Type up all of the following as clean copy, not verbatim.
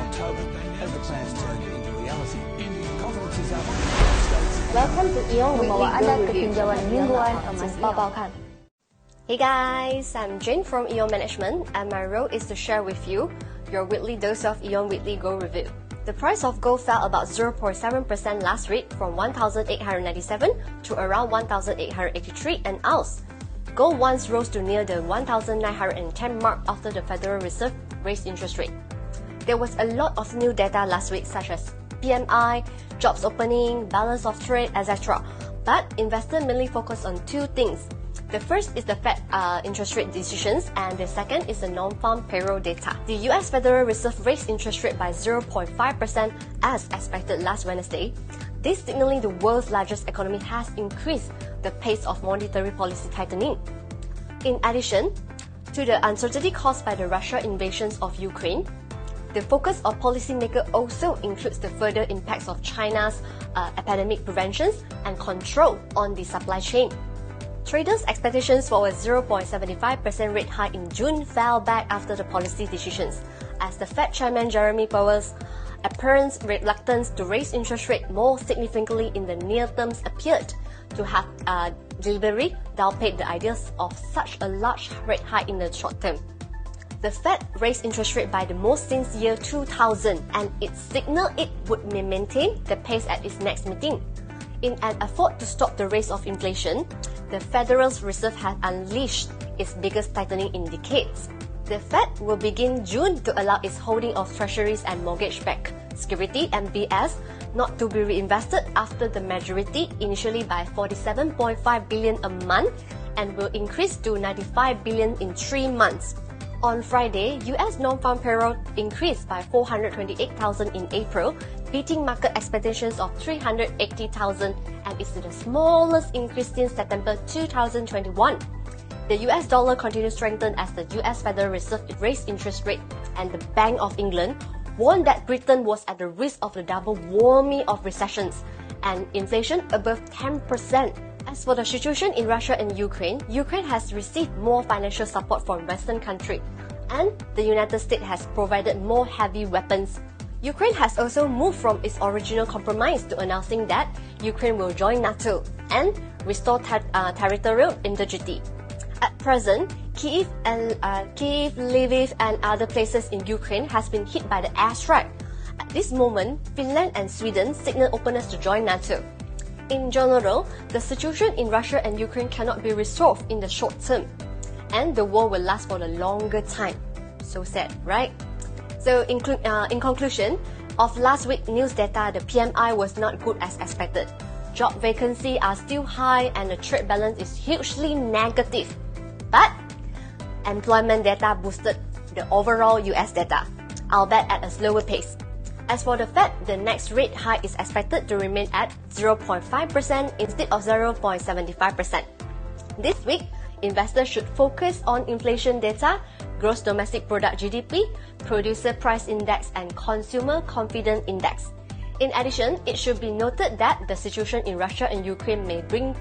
October, as the plans turned into reality. Confidence is up. Welcome to EION Membawa Weekly Anda Gold ke Review. tinjauan mingguan emas Babaukan. Hey guys, I'm Jane from EION Management, and my role is to share with you your weekly dose of EION Weekly Gold Review. The price of gold fell about 0.7% last week from 1,897 to around 1,883 an ounce. Gold once rose to near the 1,910 mark after the Federal Reserve raised interest rate. There was a lot of new data last week, such as PMI, jobs opening, balance of trade, etc. But investors mainly focus on two things. The first is the Fed interest rate decisions, and the second is the non-farm payroll data. The US Federal Reserve raised interest rate by 0.5% as expected last Wednesday. This signaling the world's largest economy has increased the pace of monetary policy tightening. In addition to the uncertainty caused by the Russia invasion of Ukraine, the focus of policymakers also includes the further impacts of China's epidemic prevention and control on the supply chain. Traders' expectations for a 0.75% rate hike in June fell back after the policy decisions, as the Fed Chairman Jerome Powell's apparent reluctance to raise interest rate more significantly in the near term appeared to have deliberately downplayed the ideas of such a large rate hike in the short term. The Fed raised interest rate by the most since year 2000, and it signaled it would maintain the pace at its next meeting. In an effort to stop the rise of inflation, the Federal Reserve has unleashed its biggest tightening in decades. The Fed will begin June to allow its holding of treasuries and mortgage-backed security (MBS) not to be reinvested after the majority, initially by 47.5 billion a month, and will increase to 95 billion in 3 months. On Friday, US non-farm payroll increased by 428,000 in April, beating market expectations of 380,000, and is the smallest increase since September 2021. The US dollar continued to strengthen as the US Federal Reserve raised interest rate, and the Bank of England warned that Britain was at the risk of the double whammy of recessions and inflation above 10%. As for the situation in Russia and Ukraine, Ukraine has received more financial support from Western countries, and the United States has provided more heavy weapons. Ukraine has also moved from its original compromise to announcing that Ukraine will join NATO and restore territorial integrity. At present, Kyiv, Lviv, and other places in Ukraine has been hit by the airstrike. At this moment, Finland and Sweden signal openness to join NATO. In general, the situation in Russia and Ukraine cannot be resolved in the short term, and the war will last for a longer time. So sad, right? So in conclusion, of last week's news data, the PMI was not good as expected. Job vacancies are still high and the trade balance is hugely negative. But employment data boosted the overall US data, albeit at a slower pace. As for the Fed, the next rate hike is expected to remain at 0.5% instead of 0.75%. This week, investors should focus on inflation data, gross domestic product (GDP), producer price index, and consumer confidence index. In addition, it should be noted that the situation in Russia and Ukraine may bring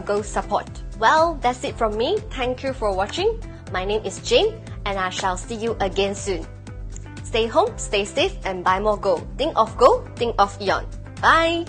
gold support. Well, that's it from me. Thank you for watching. My name is Jane, and I shall see you again soon. Stay home, stay safe, and buy more gold. Think of gold, think of EION. Bye!